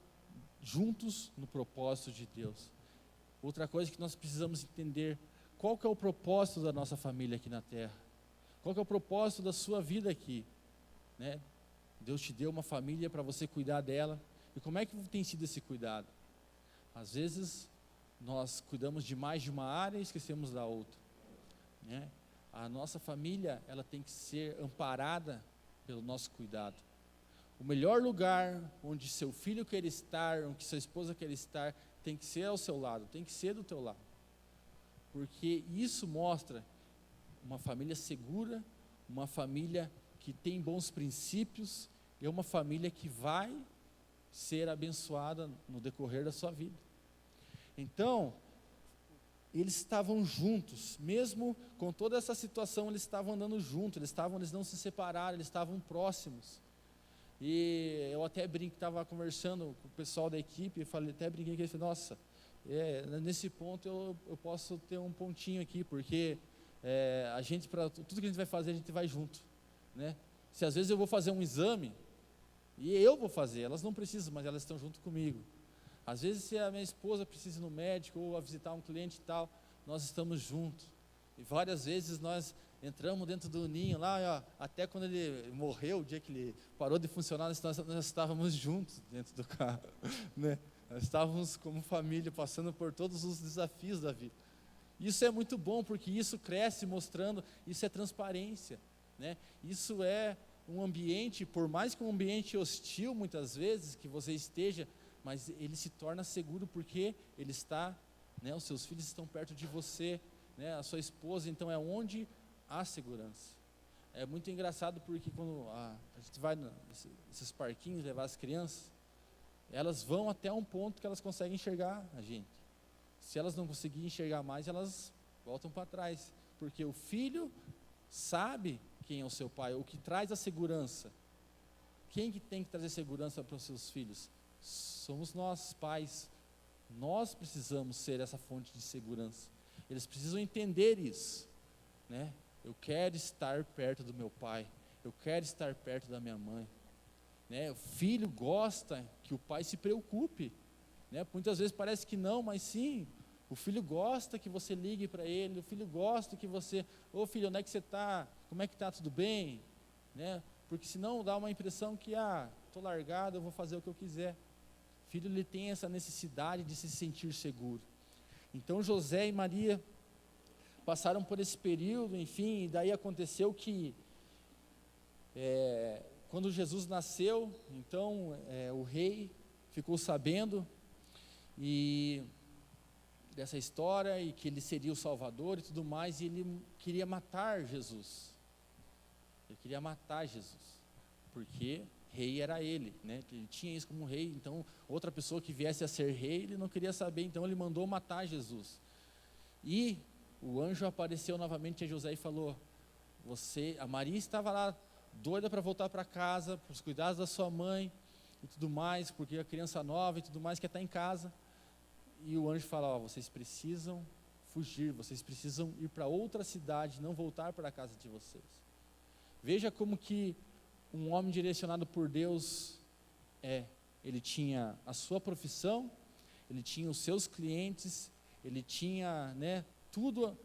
juntos no propósito de Deus. Outra coisa que nós precisamos entender, qual que é o propósito da nossa família aqui na terra? Qual que é o propósito da sua vida aqui? Né? Deus te deu uma família para você cuidar dela. E como é que tem sido esse cuidado? Às vezes nós cuidamos demais de uma área e esquecemos da outra, né? A nossa família, ela tem que ser amparada pelo nosso cuidado. O melhor lugar onde seu filho quer estar, onde sua esposa quer estar, tem que ser ao seu lado, tem que ser do teu lado. Porque isso mostra uma família segura, uma família que tem bons princípios, e é uma família que vai ser abençoada no decorrer da sua vida. Então, eles estavam juntos, mesmo com toda essa situação, eles estavam andando juntos, eles não se separaram, eles estavam próximos. E eu até estava conversando com o pessoal da equipe, até brinquei com ele, falei, nossa, nesse ponto eu posso ter um pontinho aqui, porque a gente, para tudo que a gente vai fazer, a gente vai junto, né? Se às vezes eu vou fazer um exame, e eu vou fazer, elas não precisam, mas elas estão junto comigo. Às vezes se a minha esposa precisa ir no médico, ou a visitar um cliente e tal, nós estamos juntos. E várias vezes nós entramos dentro do ninho lá, até quando ele morreu, o dia que ele parou de funcionar, nós estávamos juntos dentro do carro, né? Nós estávamos como família, passando por todos os desafios da vida. Isso é muito bom, porque isso cresce mostrando, isso é transparência, né? Isso é um ambiente, por mais que um ambiente hostil muitas vezes, que você esteja, mas ele se torna seguro porque ele está, né, os seus filhos estão perto de você, né, a sua esposa, então é onde há segurança. É muito engraçado porque quando a gente vai nesses parquinhos levar as crianças, elas vão até um ponto que elas conseguem enxergar a gente. Se elas não conseguirem enxergar mais, elas voltam para trás, porque o filho sabe quem é o seu pai, o que traz a segurança. Quem que tem que trazer segurança para os seus filhos? Somos nós, pais. Nós precisamos ser essa fonte de segurança. Eles precisam entender isso, né? Eu quero estar perto do meu pai, eu quero estar perto da minha mãe, né? O filho gosta que o pai se preocupe, né? Muitas vezes parece que não, mas sim. O filho gosta que você ligue para ele, o filho gosta que você, filho, onde é que você está? Como é que está? Tudo bem? Né? Porque senão dá uma impressão que, estou largado, eu vou fazer o que eu quiser. O filho, ele tem essa necessidade de se sentir seguro. Então José e Maria passaram por esse período, enfim, e daí aconteceu que, quando Jesus nasceu, então o rei ficou sabendo dessa história, e que ele seria o Salvador e tudo mais, e ele queria matar Jesus. Ele queria matar Jesus, porque rei era ele, né? Ele tinha isso como rei, então outra pessoa que viesse a ser rei, ele não queria saber, então ele mandou matar Jesus. E o anjo apareceu novamente a José e falou, a Maria estava lá, doida para voltar para casa, para os cuidados da sua mãe e tudo mais, porque a criança nova e tudo mais quer estar em casa. E o anjo fala, vocês precisam fugir, vocês precisam ir para outra cidade, não voltar para a casa de vocês. Veja como que um homem direcionado por Deus ele tinha a sua profissão, ele tinha os seus clientes, ele tinha, tudo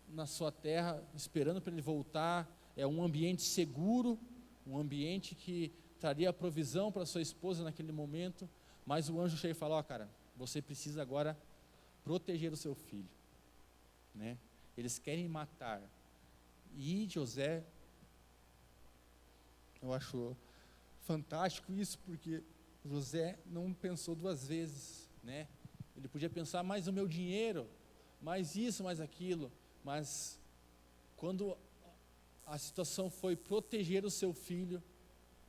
na sua terra, esperando para ele voltar. É um ambiente seguro, um ambiente que traria provisão para sua esposa naquele momento, mas o anjo chega e fala: cara, você precisa agora proteger o seu filho, eles querem matar. E José, eu acho fantástico isso, porque José não pensou duas vezes, ele podia pensar: mais o meu dinheiro, mais isso, mais aquilo, mas quando a situação foi proteger o seu filho,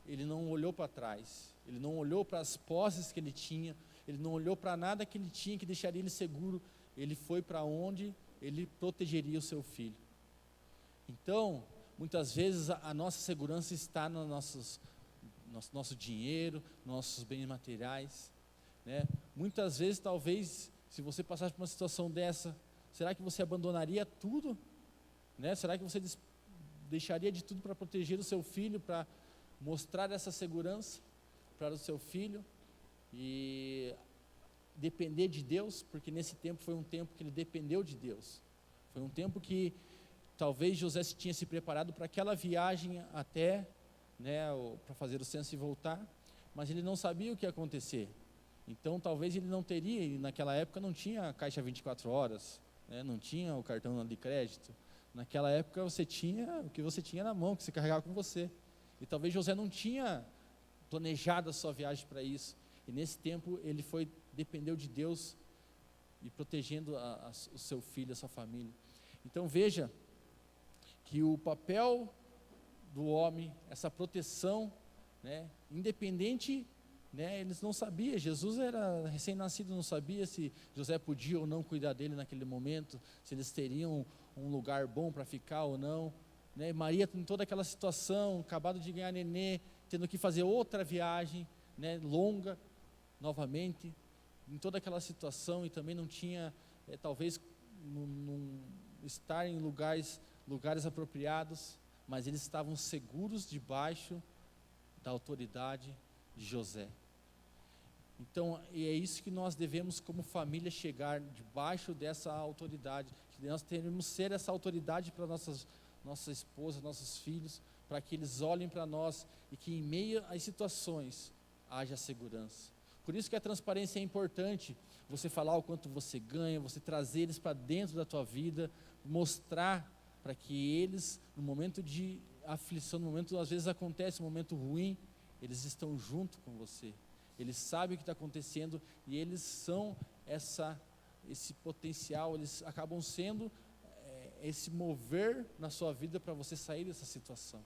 ele não olhou para trás, ele não olhou para as posses que ele tinha, ele não olhou para nada que ele tinha que deixaria ele seguro, ele foi para onde ele protegeria o seu filho. Então, muitas vezes a nossa segurança está no nosso dinheiro, nossos bens materiais, Muitas vezes, talvez, se você passasse por uma situação dessa, será que você abandonaria tudo? Será que você deixaria de tudo para proteger o seu filho, para mostrar essa segurança para o seu filho e depender de Deus? Porque nesse tempo foi um tempo que ele dependeu de Deus. Foi um tempo que talvez José tinha se preparado para aquela viagem até, para fazer o censo e voltar, mas ele não sabia o que ia acontecer. Então talvez ele não teria, e naquela época não tinha caixa 24 horas, não tinha o cartão de crédito. Naquela época você tinha o que você tinha na mão, que você carregava com você. E talvez José não tinha planejado a sua viagem para isso. E nesse tempo ele dependeu de Deus e protegendo o seu filho, a sua família. Então veja que o papel do homem, essa proteção, independente, eles não sabiam, Jesus era recém-nascido, não sabia se José podia ou não cuidar dele naquele momento, se eles teriam um lugar bom para ficar ou não, Maria em toda aquela situação, acabado de ganhar nenê, tendo que fazer outra viagem, longa, novamente, em toda aquela situação, e também não tinha, talvez, estar em lugares apropriados, mas eles estavam seguros debaixo da autoridade de José. Então, e é isso que nós devemos como família chegar debaixo dessa autoridade, que nós devemos ser essa autoridade para nossa esposa, nossos filhos, para que eles olhem para nós e que em meio às situações haja segurança. Por isso que a transparência é importante, você falar o quanto você ganha, você trazer eles para dentro da tua vida, mostrar para que eles, no momento de aflição, no momento, às vezes acontece um momento ruim, eles estão junto com você, eles sabem o que está acontecendo e eles são esse potencial, eles acabam sendo esse mover na sua vida para você sair dessa situação.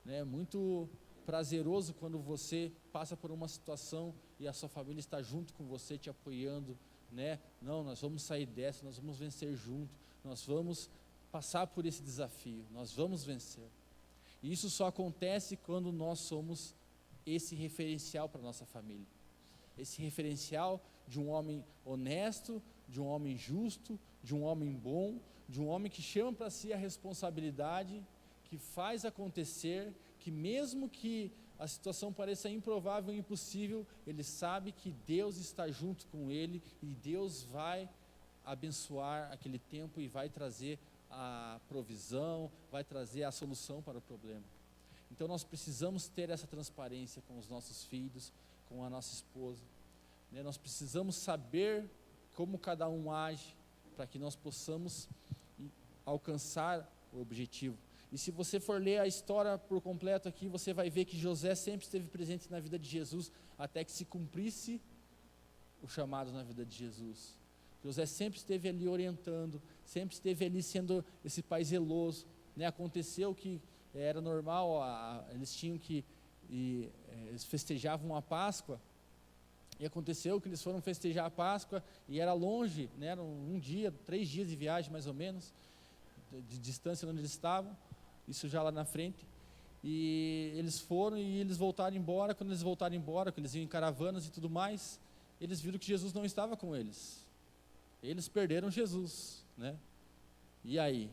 É muito prazeroso quando você passa por uma situação e a sua família está junto com você, te apoiando, Não, nós vamos sair dessa, nós vamos vencer junto, nós vamos passar por esse desafio, nós vamos vencer. E isso só acontece quando nós somos esse referencial para a nossa família, esse referencial de um homem honesto, de um homem justo, de um homem bom, de um homem que chama para si a responsabilidade, que faz acontecer, que mesmo que a situação pareça improvável e impossível, ele sabe que Deus está junto com ele e Deus vai abençoar aquele tempo e vai trazer a provisão, vai trazer a solução para o problema. Então nós precisamos ter essa transparência com os nossos filhos, com a nossa esposa, Nós precisamos saber como cada um age, para que nós possamos alcançar o objetivo. E se você for ler a história por completo aqui, você vai ver que José sempre esteve presente na vida de Jesus, até que se cumprisse o chamado na vida de Jesus. José sempre esteve ali orientando, sempre esteve ali sendo esse pai zeloso, Aconteceu que era normal, eles festejavam a Páscoa, e aconteceu que eles foram festejar a Páscoa, e era longe, era 3 dias de viagem mais ou menos, de distância onde eles estavam, isso já lá na frente, e eles foram e eles voltaram embora. Quando eles voltaram embora, que eles iam em caravanas e tudo mais, eles viram que Jesus não estava com eles, eles perderam Jesus, né? E aí?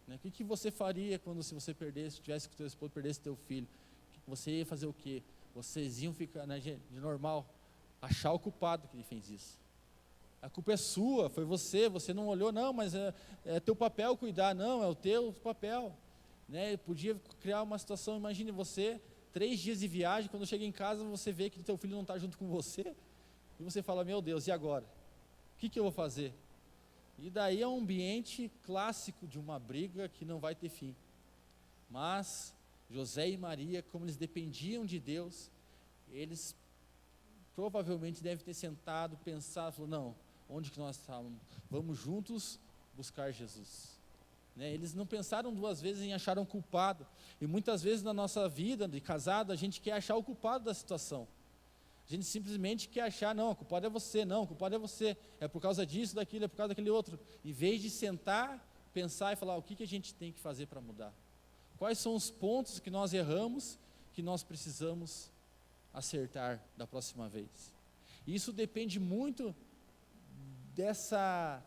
Né? O que você faria quando se você perdesse, tivesse com o teu esposo, perdesse teu filho? Você ia fazer o quê? Vocês iam ficar, né, de normal, achar o culpado que ele fez isso. A culpa é sua, foi você não olhou, não, mas é teu papel cuidar, não, é o teu papel. Né? Podia criar uma situação, imagine você, 3 dias de viagem, quando chega em casa, você vê que teu filho não está junto com você, e você fala, meu Deus, e agora? O que eu vou fazer? E daí é um ambiente clássico de uma briga que não vai ter fim. Mas José e Maria, como eles dependiam de Deus, eles provavelmente devem ter sentado, pensado, falou, não, onde que nós estávamos? Vamos juntos buscar Jesus. Né? Eles não pensaram 2 vezes em achar um culpado. E muitas vezes na nossa vida de casado, a gente quer achar o culpado da situação. A gente simplesmente quer achar, não, o culpado é você, não, o culpado é você, é por causa disso, daquilo, é por causa daquele outro. Em vez de sentar, pensar e falar, o que a gente tem que fazer para mudar? Quais são os pontos que nós erramos, que nós precisamos acertar da próxima vez? Isso depende muito dessa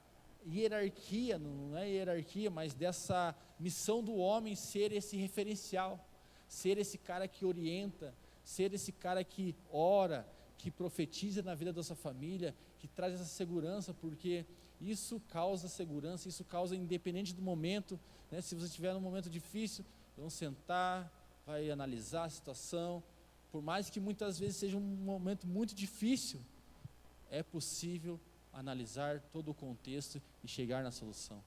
hierarquia, não é hierarquia, mas dessa missão do homem ser esse referencial, ser esse cara que orienta, ser esse cara que ora, que profetiza na vida da sua família, que traz essa segurança, porque isso causa segurança, isso causa, independente do momento, né, se você estiver num momento difícil, vão sentar, vai analisar a situação, por mais que muitas vezes seja um momento muito difícil, é possível analisar todo o contexto e chegar na solução.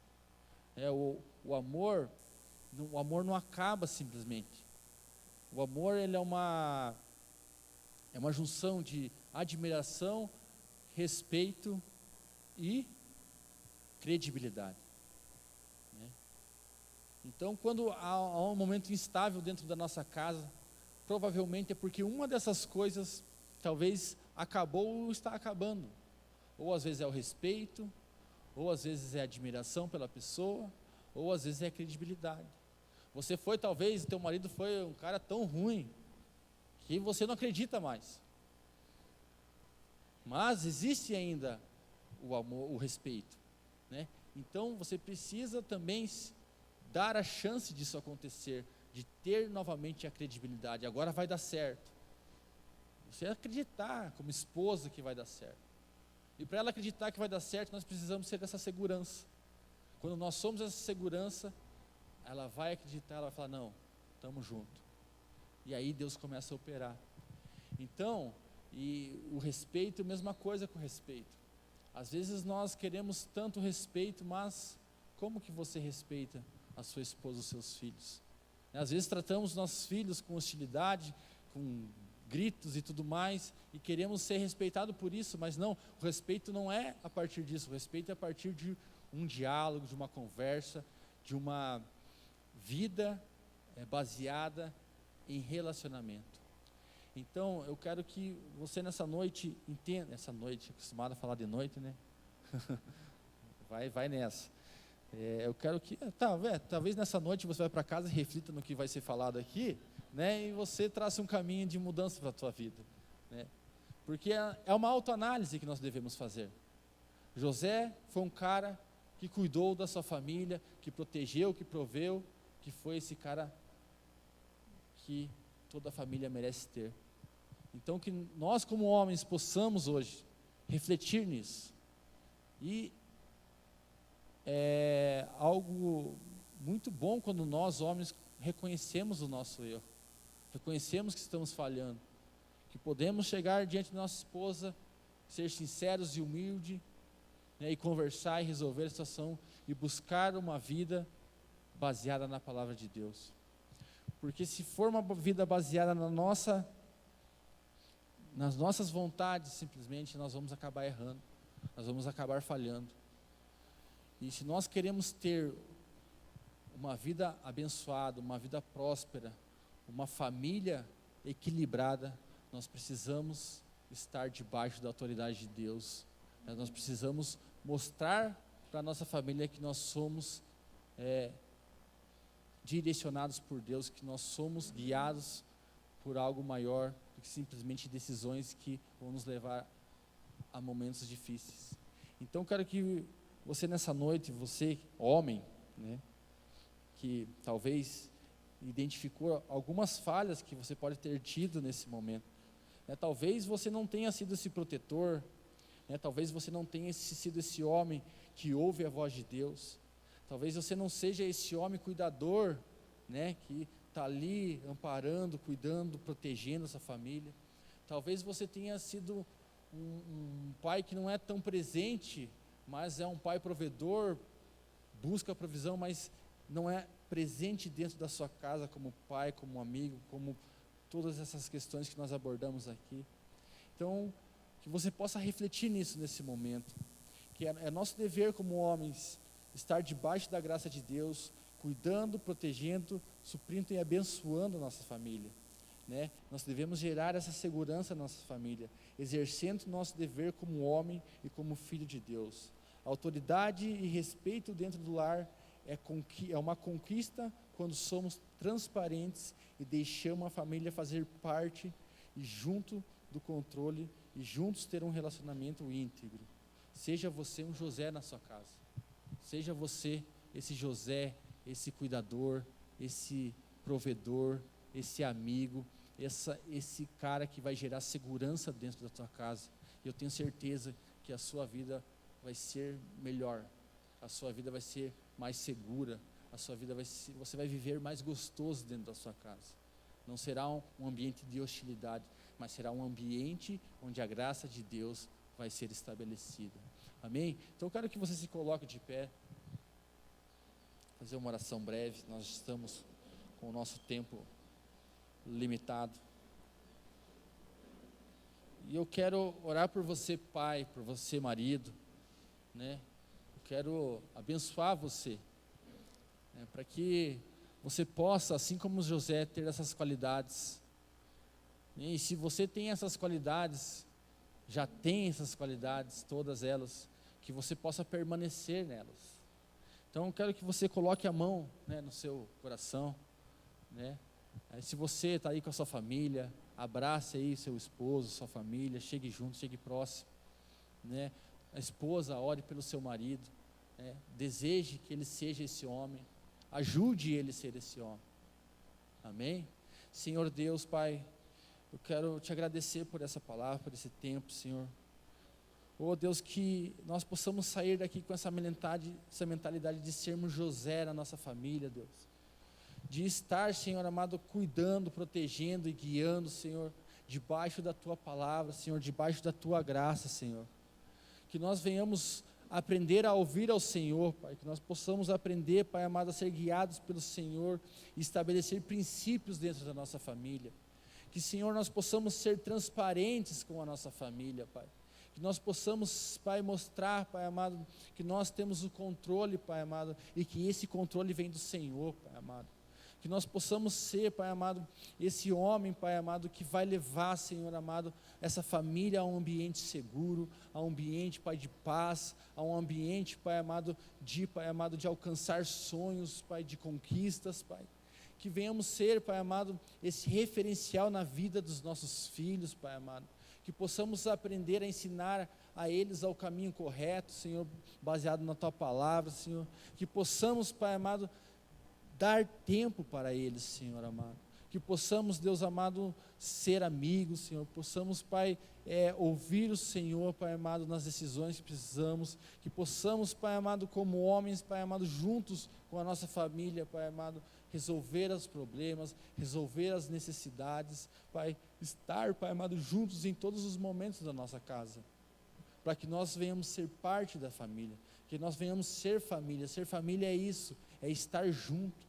O amor não acaba simplesmente. O amor ele é uma junção de admiração, respeito e credibilidade. Né? Então, quando há um momento instável dentro da nossa casa, provavelmente é porque uma dessas coisas talvez acabou ou está acabando. Ou às vezes é o respeito, ou às vezes é a admiração pela pessoa, ou às vezes é a credibilidade. Você talvez, teu marido foi um cara tão ruim, que você não acredita mais. Mas existe ainda o amor, o respeito, né? Então você precisa também dar a chance disso acontecer, de ter novamente a credibilidade. Agora vai dar certo. Você acreditar como esposa que vai dar certo. E para ela acreditar que vai dar certo, nós precisamos ser dessa segurança. Quando nós somos essa segurança, ela vai acreditar, ela vai falar, não, estamos juntos. E aí Deus começa a operar. Então, e o respeito, mesma coisa com o respeito. Às vezes nós queremos tanto respeito, mas como que você respeita a sua esposa, os seus filhos? Às vezes tratamos nossos filhos com hostilidade, com gritos e tudo mais, e queremos ser respeitados por isso, mas não, o respeito não é a partir disso, o respeito é a partir de um diálogo, de uma conversa, de uma vida baseada em relacionamento. Então, eu quero que você nessa noite entenda, essa noite, acostumado a falar de noite, né? vai nessa. Eu quero que, talvez nessa noite você vai para casa e reflita no que vai ser falado aqui, né? E você traça um caminho de mudança para a tua vida, né? Porque é uma autoanálise que nós devemos fazer. José foi um cara que cuidou da sua família, que protegeu, que proveu, que foi esse cara que toda a família merece ter. Então que nós como homens possamos hoje refletir nisso. E é algo muito bom quando nós homens reconhecemos o nosso erro, reconhecemos que estamos falhando, que podemos chegar diante da nossa esposa, ser sinceros e humildes, né, e conversar e resolver a situação e buscar uma vida baseada na palavra de Deus. Porque se for uma vida baseada nas nossas vontades, simplesmente nós vamos acabar errando, nós vamos acabar falhando. E se nós queremos ter uma vida abençoada, uma vida próspera, uma família equilibrada, nós precisamos estar debaixo da autoridade de Deus. Nós precisamos mostrar para a nossa família que nós somos direcionados por Deus, que nós somos guiados por algo maior do que simplesmente decisões que vão nos levar a momentos difíceis. Então quero que você nessa noite, você homem, né, que talvez identificou algumas falhas que você pode ter tido nesse momento, né? Talvez você não tenha sido esse protetor, né? Talvez você não tenha sido esse homem que ouve a voz de Deus, talvez você não seja esse homem cuidador, né, que está ali amparando, cuidando, protegendo essa família. Talvez você tenha sido um pai que não é tão presente, mas é um pai provedor, busca a provisão, mas não é presente dentro da sua casa como pai, como amigo, como todas essas questões que nós abordamos aqui. Então, que você possa refletir nisso nesse momento, que é nosso dever como homens estar debaixo da graça de Deus, cuidando, protegendo, suprindo e abençoando a nossa família, né? Nós devemos gerar essa segurança na nossa família, exercendo o nosso dever como homem e como filho de Deus. A autoridade e respeito dentro do lar é uma conquista quando somos transparentes e deixamos a família fazer parte e junto do controle e juntos ter um relacionamento íntegro. Seja você um José na sua casa, seja você esse José, esse cuidador, esse provedor, esse amigo, esse cara que vai gerar segurança dentro da tua casa. E eu tenho certeza que a sua vida vai ser melhor, a sua vida vai ser mais segura, a sua vida você vai viver mais gostoso dentro da sua casa. Não será um ambiente de hostilidade, mas será um ambiente onde a graça de Deus vai ser estabelecida. Amém? Então eu quero que você se coloque de pé, fazer uma oração breve. Nós estamos com o nosso tempo limitado. E eu quero orar por você, pai, por você, marido, né? Eu quero abençoar você, né? Para que você possa, assim como José, ter essas qualidades. E se você tem essas qualidades, já tem essas qualidades, todas elas, que você possa permanecer nelas. Então eu quero que você coloque a mão, né, no seu coração, né? Se você está aí com a sua família, abrace aí seu esposo, sua família, chegue junto, chegue próximo, né? A esposa, ore pelo seu marido, né? Deseje que ele seja esse homem, ajude ele a ser esse homem. Amém? Senhor Deus, Pai, eu quero te agradecer por essa palavra, por esse tempo, Senhor. Oh Deus, que nós possamos sair daqui com essa mentalidade de sermos José na nossa família, Deus. De estar, Senhor amado, cuidando, protegendo e guiando, Senhor, debaixo da Tua palavra, Senhor, debaixo da Tua graça, Senhor. Que nós venhamos aprender a ouvir ao Senhor, Pai, que nós possamos aprender, Pai amado, a ser guiados pelo Senhor e estabelecer princípios dentro da nossa família. Que, Senhor, nós possamos ser transparentes com a nossa família, Pai. Que nós possamos, Pai, mostrar, Pai amado, que nós temos o controle, Pai amado, e que esse controle vem do Senhor, Pai amado. Que nós possamos ser, Pai amado, esse homem, Pai amado, que vai levar, Senhor amado, essa família a um ambiente seguro, a um ambiente, Pai, de paz, a um ambiente, Pai amado, de alcançar sonhos, Pai, de conquistas, Pai. Que venhamos ser, Pai amado, esse referencial na vida dos nossos filhos, Pai amado. Que possamos aprender a ensinar a eles ao caminho correto, Senhor, baseado na Tua palavra, Senhor. Que possamos, Pai amado, dar tempo para eles, Senhor amado. Que possamos, Deus amado, ser amigos, Senhor. Possamos, Pai, ouvir o Senhor, Pai amado, nas decisões que precisamos. Que possamos, Pai amado, como homens, Pai amado, juntos com a nossa família, Pai amado, resolver os problemas, resolver as necessidades, Pai, estar, Pai amado, juntos em todos os momentos da nossa casa. Para que nós venhamos ser parte da família. Que nós venhamos ser família. Ser família é isso, é estar junto.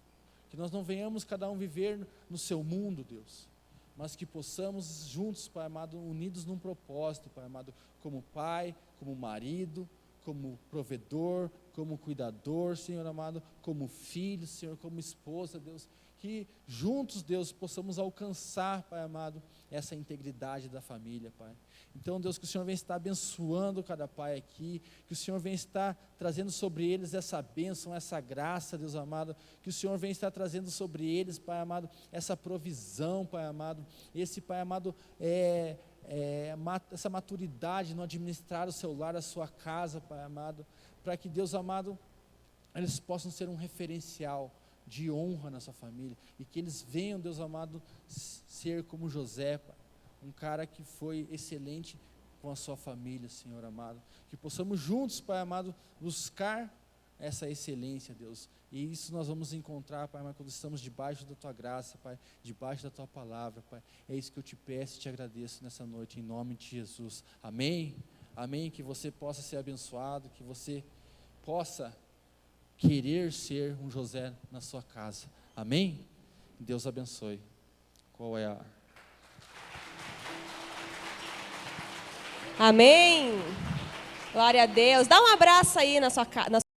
Que nós não venhamos cada um viver no seu mundo, Deus, mas que possamos juntos, Pai amado, unidos num propósito, Pai amado, como pai, como marido, como provedor, como cuidador, Senhor amado, como filho, Senhor, como esposa, Deus, que juntos, Deus, possamos alcançar, Pai amado, essa integridade da família, Pai. Então, Deus, que o Senhor venha estar abençoando cada pai aqui, que o Senhor venha estar trazendo sobre eles essa bênção, essa graça, Deus amado, que o Senhor venha estar trazendo sobre eles, Pai amado, essa provisão, Pai amado, esse, Pai amado, essa maturidade no administrar o seu lar, a sua casa, Pai amado, para que, Deus amado, eles possam ser um referencial de honra na sua família, e que eles venham, Deus amado, ser como José, Pai, um cara que foi excelente com a sua família, Senhor amado, que possamos juntos, Pai amado, buscar essa excelência, Deus, e isso nós vamos encontrar, Pai amado, quando estamos debaixo da Tua graça, Pai, debaixo da Tua palavra, Pai, é isso que eu te peço e te agradeço nessa noite, em nome de Jesus, amém, amém, que você possa ser abençoado, que você possa querer ser um José na sua casa, amém? Deus abençoe. Qual é a... Amém. Glória a Deus. Dá um abraço aí na sua casa.